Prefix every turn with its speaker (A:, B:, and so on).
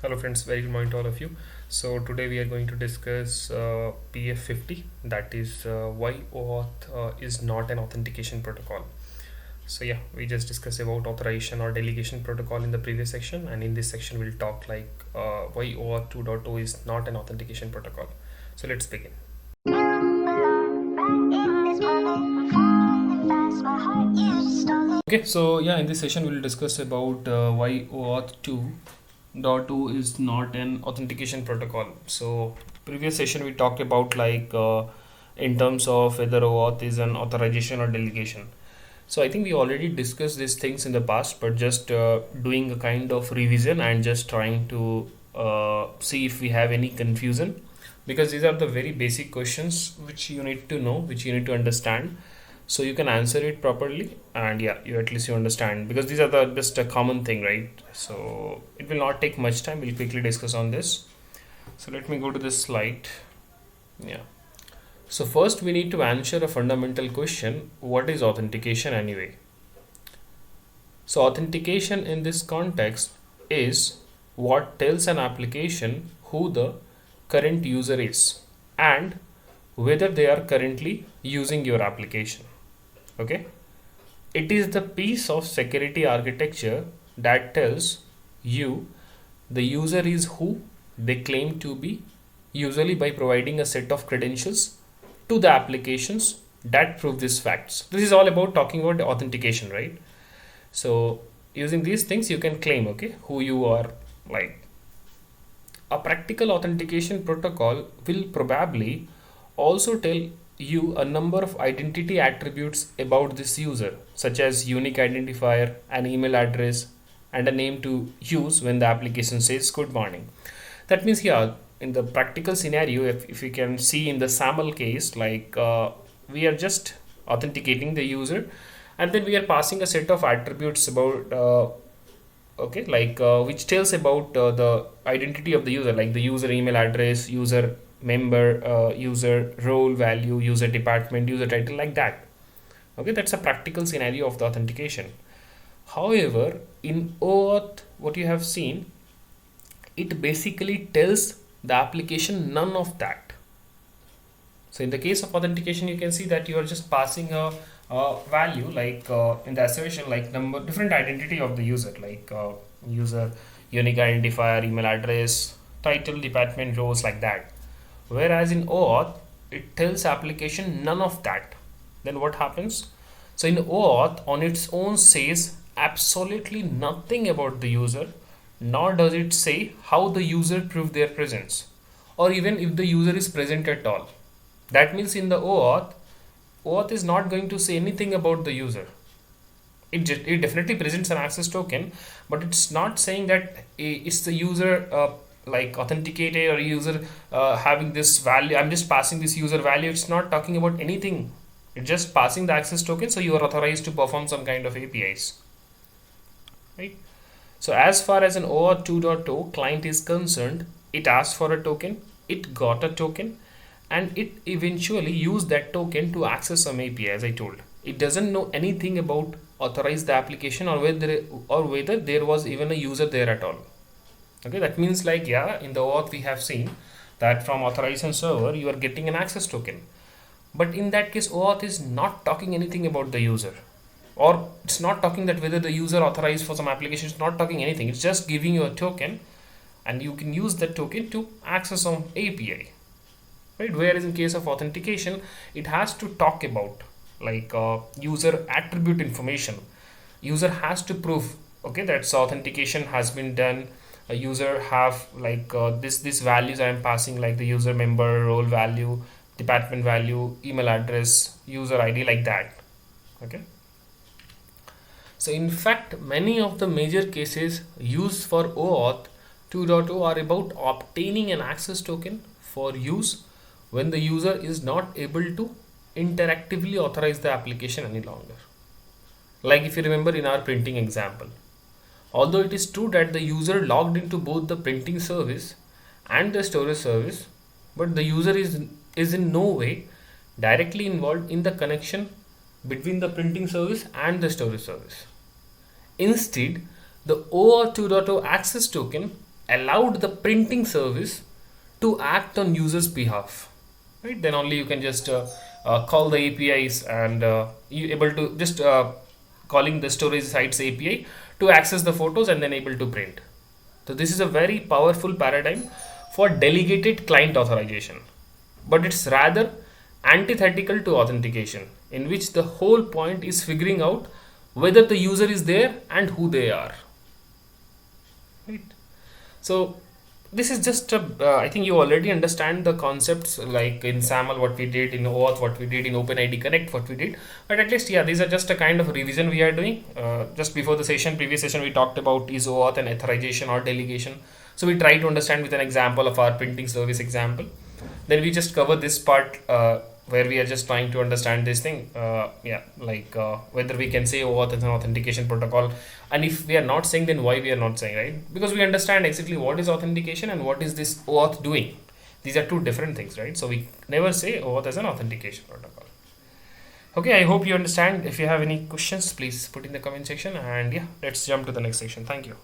A: Hello friends, very good morning to all of you. So today we are going to discuss PF50, that is why OAuth is not an authentication protocol. So yeah, we just discussed about authorization or delegation protocol in the previous section, and in this section we'll talk like why OAuth2.0 is not an authentication protocol. So let's begin. Okay, so yeah, in this session we'll discuss about why OAuth2.0 is not an authentication protocol. So previous session we talked about like in terms of whether OAuth is an authorization or delegation. So I think we already discussed these things in the past, but just doing a kind of revision and just trying to see if we have any confusion, because these are the very basic questions which you need to know, which you need to understand, so you can answer it properly, and yeah, you at least you understand, because these are the just a common thing, right? So it will not take much time. We'll quickly discuss on this. So let me go to this slide. Yeah. So first we need to answer a fundamental question: what is authentication anyway? So authentication in this context is what tells an application who the current user is and whether they are currently using your application. Okay, it is the piece of security architecture that tells you the user is who they claim to be, usually by providing a set of credentials to the applications that prove these facts. This is all about talking about authentication, right? So using these things you can claim, okay, who you are. Like a practical authentication protocol will probably also tell you a number of identity attributes about this user, such as unique identifier, an email address, and a name to use when the application says good morning. That means here in the practical scenario, if you can see in the SAML case, like we are just authenticating the user, and then we are passing a set of attributes about okay, like which tells about the identity of the user, like the user email address, user member, user role value, user department, user title, like that. Okay, that's a practical scenario of the authentication. However, in OAuth, what you have seen, it basically tells the application none of that. So in the case of authentication, you can see that you are just passing a value, like in the assertion, like number, different identity of the user, like user unique identifier, email address, title, department, roles, like that. Whereas in OAuth, it tells application none of that. Then what happens? So in OAuth on its own says absolutely nothing about the user, nor does it say how the user proved their presence, or even if the user is present at all. That means in the OAuth is not going to say anything about the user. It definitely presents an access token, but it's not saying that it's the user like authenticated or user having this value. I'm just passing this user value. It's not talking about anything. It's just passing the access token, so you are authorized to perform some kind of APIs, right? So as far as an OAuth 2.0 client is concerned, it asked for a token, it got a token, and it eventually used that token to access some API. As I told, it doesn't know anything about authorize the application or whether there was even a user there at all. Okay, that means like, yeah, in the OAuth we have seen that from authorization server you are getting an access token, but in that case OAuth is not talking anything about the user, or it's not talking that whether the user authorized for some application. It's not talking anything. It's just giving you a token, and you can use that token to access some API, right? Whereas in case of authentication, it has to talk about like user attribute information. User has to prove, okay, that authentication has been done. A user have like this values I am passing, like the user member, role value, department value, email address, user ID, like that. Okay. So in fact, many of the major cases used for OAuth 2.0 are about obtaining an access token for use when the user is not able to interactively authorize the application any longer. Like if you remember in our printing example, although it is true that the user logged into both the printing service and the storage service, but the user is in no way directly involved in the connection between the printing service and the storage service. Instead, the OAuth 2.0 access token allowed the printing service to act on users behalf, right? Then only you can just call the APIs, and you able to just calling the storage sites API to access the photos and then able to print. So this is a very powerful paradigm for delegated client authorization, but it's rather antithetical to authentication, in which the whole point is figuring out whether the user is there and who they are, right? So this is just a, I think you already understand the concepts, like in SAML what we did, in OAuth what we did, in OpenID Connect what we did, but at least, yeah, these are just a kind of revision we are doing. Just before the session, previous session, we talked about is OAuth an authorization or delegation. So we try to understand with an example of our printing service example. Then we just cover this part where we are just trying to understand this thing, whether we can say OAuth is an authentication protocol, and if we are not saying, then why we are not saying, right? Because we understand exactly what is authentication and what is this OAuth doing. These are two different things, right? So we never say OAuth as an authentication protocol. Okay, I hope you understand. If you have any questions, please put in the comment section, and yeah, let's jump to the next section. Thank you.